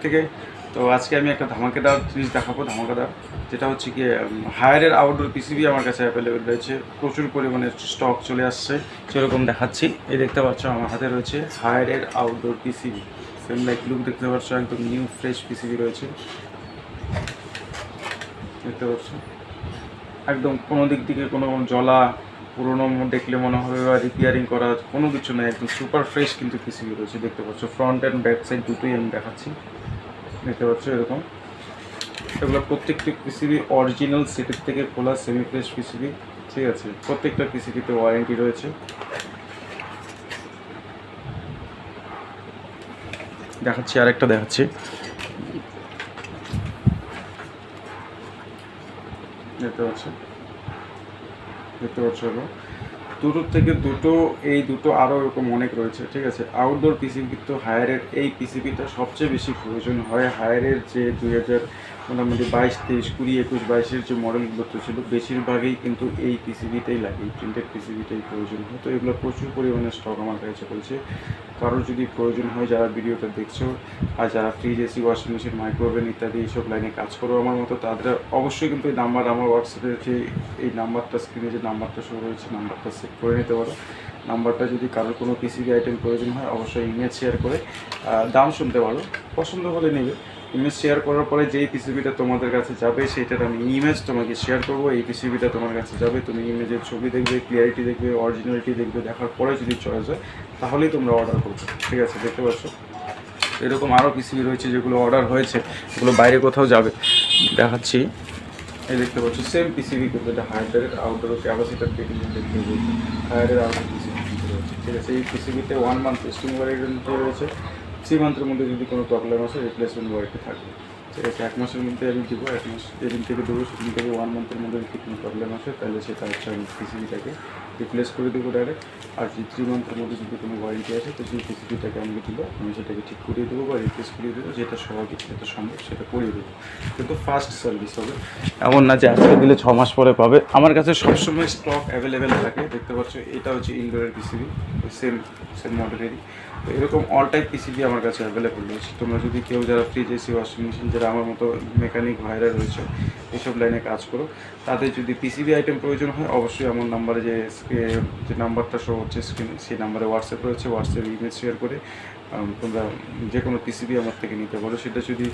থেকে। তো আজকে আমি একটা ধামাকেদার জিনিস দেখাবো, ধামাকেদার, যেটা হচ্ছে কি হায়ারের আউটডোর পিসিবি আমার কাছে অ্যাভেলেবেল রয়েছে, প্রচুর পরিমাণে স্টক চলে আসছে, সেরকম দেখাচ্ছি। এই দেখতে পাচ্ছ আমার হাতে রয়েছে হায়ারের outdoor PCB, same like look দেখতে পাচ্ছ, একদম নিউ ফ্রেশ পিসিবি রয়েছে, দেখতে পাচ্ছ। একদম কোনো দিক থেকে কোনো জলা পুরোনো দেখলে মনে হবে বা রিপেয়ারিং করা কোনো কিছু নয়, একদম সুপার ফ্রেশ কিন্তু পিসিবি রয়েছে, দেখতে পাচ্ছ। ফ্রন্ট অ্যান্ড ব্যাক সাইড দুটোই আমি দেখাচ্ছি, দেখতে পাচ্ছ এরকম। এগুলো প্রত্যেকটি পিসিবি অরিজিনাল সিটির থেকে খোলা সেমি ফ্রেশ পিসিবি, ঠিক আছে। প্রত্যেকটা পিসিবিতে ওয়ারেন্টি রয়েছে। দেখাচ্ছি, আরেকটা দেখাচ্ছি, দেখতে পাচ্ছ, দেখতে পাচ্ছ। দুটোর থেকে দুটো, এই দুটো আরও এরকম অনেক রয়েছে, ঠিক আছে। আউটডোর পিসিবি কিন্তু হায়ারের এই পিসিবিটা সবচেয়ে বেশি প্রয়োজন হয়। হায়ারের যে 2000 মোটামুটি 22, 23, 20, 21, 22-এর যে মডেলগুলো তো ছিল, বেশিরভাগই কিন্তু এই পিসিবিটাই লাগে, এই প্রিন্টেড পিসিবিটাই প্রয়োজন হয়। তো এগুলো প্রচুর পরিমাণে স্টক আমার কাছে রয়েছে। কারোর যদি প্রয়োজন হয়, যারা ভিডিওটা দেখছো আর যারা fridge, AC, washing machine, micro oven ইত্যাদি এইসব লাইনে কাজ করো আমার মতো, তাদের অবশ্যই কিন্তু এই নাম্বার, আমার হোয়াটসঅ্যাপে যে এই নাম্বারটা, স্ক্রিনে যে নাম্বারটা শো হয়েছে, নাম্বারটা সেভ করে নিতে পারো। নাম্বারটা যদি কারোর কোনো পিসিবি আইটেম প্রয়োজন হয়, অবশ্যই ইমেজ শেয়ার করে দাম শুনতে পারো, পছন্দ হলে নেবে। ইমেজ শেয়ার করার পরে যেই পিসিবিটা তোমাদের কাছে যাবে, সেইটার আমি ইমেজ তোমাকে শেয়ার করবো। এই পিসিবিটা তোমার কাছে যাবে, তুমি ইমেজের ছবি দেখবে, ক্লিয়ারিটি দেখবে, অরিজিনালিটি দেখবে, দেখার পরে যদি চয়েস হয় তাহলেই তোমরা অর্ডার করবে, ঠিক আছে। দেখতে পাচ্ছ এরকম আরও পিসিবি রয়েছে যেগুলো অর্ডার হয়েছে, এগুলো বাইরে কোথাও যাবে, দেখাচ্ছি। এই দেখতে পাচ্ছ সেম পিসিবি কিন্তু এটা হায়ারের আউটডোর ক্যাপাসিটার ফিটিং দেখতে রয়েছে, হায়ারের আউটডোর পিসিবি রয়েছে, ঠিক আছে। এই পিসিবিতে 1 মান্থ টেস্টিং ওয়ারেন্টি রয়েছে। 3 মান্থের মধ্যে যদি কোনো প্রবলেম আসে রিপ্লেসমেন্ট ওয়ারেন্টি থাকবে, ঠিক আছে। 1 মাসের মধ্যে আমি দেবো, 1 মাস যেদিন থেকে দেবো সেদিন থেকে 1 মান্থের মধ্যে যদি কোনো প্রবলেম আসে তাহলে সেটা হচ্ছে আমি পিসিবিটাকে রিপ্লেস করে দেবো ডাইরেক্ট। আর যদি 3 মান্থের মধ্যে যদি কোনো ওয়ারেন্টি আসে তো সেই পিসিবিটাকে আমি দিল, আমি সেটাকে ঠিক করিয়ে দেবো বা রিপ্লেস করিয়ে দেবো, যেটা সহজে যেটা সম্ভব সেটা করিয়ে দেবো। কিন্তু ফাস্ট সার্ভিস হবে, এমন না যে আজকে দিলে 6 মাস পরে পাবে। আমার কাছে সবসময় স্টক অ্যাভেলেবেল থাকে, দেখতে পাচ্ছ। এটা হচ্ছে ইনডোরের পিসিবি, সেম সেম মডেলেরই। তো এরকম অল টাইপ পিসিবি আমার কাছে অ্যাভেলেবেল রয়েছে। তোমরা যদি কেউ যারা ফ্রিজ, এসি, ওয়াশিং মেশিন, যারা আমার মতো মেকানিক ভাইরা রয়েছে, এইসব লাইনে কাজ করো, তাদের যদি পিসিবি আইটেম প্রয়োজন হয়, অবশ্যই আমার নাম্বারে যে নাম্বারটা শো হচ্ছে স্ক্রিনে, সেই নাম্বারে হোয়াটসঅ্যাপ রয়েছে, হোয়াটসঅ্যাপে ইমেজ শেয়ার করে তোমরা যে কোনো পিসিবি আমার থেকে নিতে পারো। সেটা যদি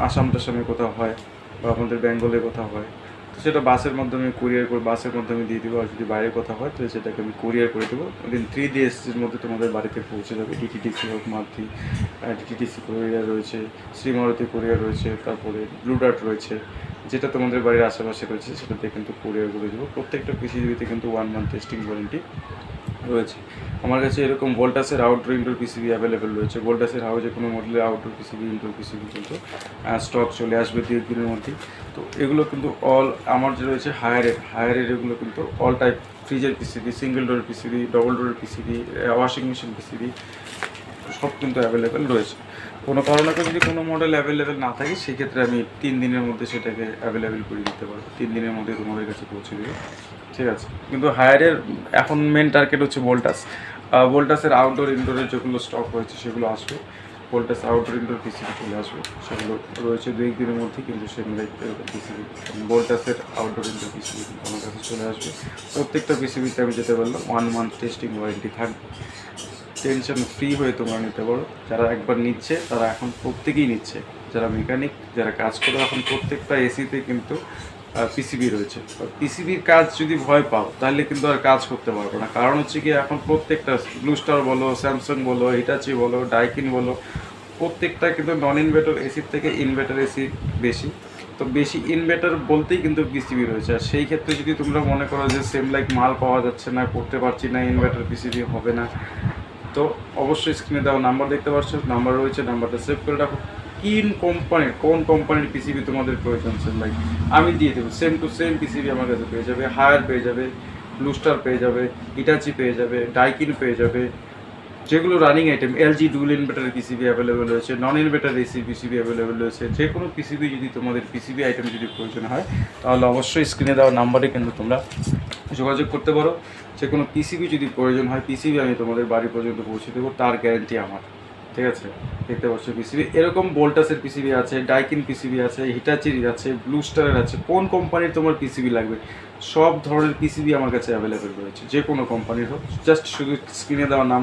আসাম টাসামে কোথাও হয় বা আমাদের বেঙ্গলে কোথাও হয় তো সেটা বাসের মাধ্যমে কুরিয়ার করে, বাসের মাধ্যমে দিয়ে দেবো। আর যদি বাইরে কোথাও হয় তাহলে সেটাকে আমি কুরিয়ার করে দেবো। উইদিন 3 ডেজের মধ্যে তোমাদের বাড়িতে পৌঁছে যাবে। ডিটিডিসি হোক, মারুতি ডিটিডিসি কুরিয়ার রয়েছে, শ্রীমারুতি কুরিয়ার রয়েছে, তারপরে ব্লু ডার্ট রয়েছে, যেটা তোমাদের বাড়ির আশেপাশে রয়েছে সেটাতে কিন্তু কুরিয়ার করে দেবো। প্রত্যেকটা পিসিবিতে কিন্তু 1 মান্থ টেস্টিং ওয়ারেন্টি রয়েছে। আমার কাছে এরকম ভোল্টাসের আউটডোর ইনডোর পিসিবি অ্যাভেলেবেল রয়েছে। ভোল্টাসের হাউজে কোনো মডেলের আউটডোর পিসিবি, ইনডোর পিসিবি কিন্তু স্টক চলে আসবে 2 দিনের মধ্যেই। তো এগুলো কিন্তু অল আমার যে রয়েছে হায়ারের এগুলো কিন্তু অল টাইপ ফ্রিজের পিসিবি, সিঙ্গেল ডোরের পিসিবি, ডবল ডোরের পিসিবি, ওয়াশিং মেশিন পিসিবি সব কিন্তু অ্যাভেলেবেল রয়েছে। কোনো কারণে যদি কোনো মডেল অ্যাভেলেবেল না থাকে সেক্ষেত্রে আমি 3 দিনের মধ্যে সেটাকে অ্যাভেলেবেল করে দিতে পারবো। 3 দিনের মধ্যে তোমাদের কাছে পৌঁছে দেবে, ঠিক আছে। কিন্তু হায়ারের এখন মেন টার্গেট হচ্ছে ভোল্টাস। ভোল্টাসের আউটডোর ইনডোরের যেগুলো স্টক রয়েছে সেগুলো আসবে। ভোল্টাস আউটডোর ইনডোর পিসিবি চলে আসবে, সেগুলো রয়েছে 2-1 দিনের মধ্যে। কিন্তু সেগুলো পিসিবি, ভোল্টাসের আউটডোর ইনডোর পিসিবি কিন্তু আমার কাছে চলে আসবে। প্রত্যেকটা পিসিবিতে আমি যেতে পারলাম 1 মান্থ টেস্টিং ওয়ারেন্টি থাকবে। টেনশন ফ্রি হয়ে তোমরা নিতে পারো। যারা একবার নিচ্ছে তারা এখন প্রত্যেকেই নিচ্ছে, যারা মেকানিক, যারা কাজ করে, এখন প্রত্যেকটা এসিতে কিন্তু পিসিবি রয়েছে। পিসিবির কাজ যদি ভয় পাও তাহলে কিন্তু আর কাজ করতে পারবো না। কারণ হচ্ছে কি, এখন প্রত্যেকটা ব্লু স্টার বলো, স্যামসাং বলো, হিটাচি বলো, ডাইকিন বলো, প্রত্যেকটা কিন্তু নন ইনভার্টার এসির থেকে ইনভার্টার এসি বেশি। তো বেশি ইনভার্টার বলতেই কিন্তু পিসিবি রয়েছে। আর সেই ক্ষেত্রে যদি তোমরা মনে করো যে সেম লাইক মাল পাওয়া যাচ্ছে না, করতে পারছি না, ইনভার্টার পিসিবি হবে না, তো অবশ্যই স্ক্রিনে দেওয়া নাম্বার দেখতে পাচ্ছ, নাম্বার রয়েছে, নাম্বারটা সেভ করে রাখো। কোন কোম্পানির পিসিবি তোমাদের প্রয়োজন সেম লাইক আমি দিয়ে দেবো। সেম টু সেম পিসিবি আমার কাছে পেয়ে যাবে। হায়ার পেয়ে যাবে, ব্লুস্টার পেয়ে যাবে, হিটাচি পেয়ে যাবে, ডাইকিন পেয়ে যাবে, যেগুলো রানিং আইটেম। এলজি ডুয়েল ইনভার্টারের পিসিবি অ্যাভেলেবেল রয়েছে, non inverter AC PCB available রয়েছে। যে কোনো পিসিবি যদি তোমাদের পিসিবি আইটেম যদি প্রয়োজন হয় তাহলে অবশ্যই স্ক্রিনে দেওয়া নাম্বারে কিন্তু তোমরা যোগাযোগ করতে পারো। যে কোনো পিসিবি যদি প্রয়োজন হয়, পিসিবি আমি তোমাদের বাড়ি পর্যন্ত পৌঁছে দেবো, তার গ্যারান্টি আমার। ঠিক আছে, দেখতে পাচ্ছ পিসিবি এরকম ভোল্টাসের পিসিবি আছে, ডাইকিন পিসিবি আছে, হিটাচির আছে, ব্লু স্টারের আছে, কোন কোম্পানির তোমার পিসিবি লাগবে সব ধরনের পিসিবি আমার কাছে অ্যাভেলেবেল রয়েছে, যে কোনো কোম্পানির হোক। জাস্ট শুধু স্ক্রিনে দেওয়া নাম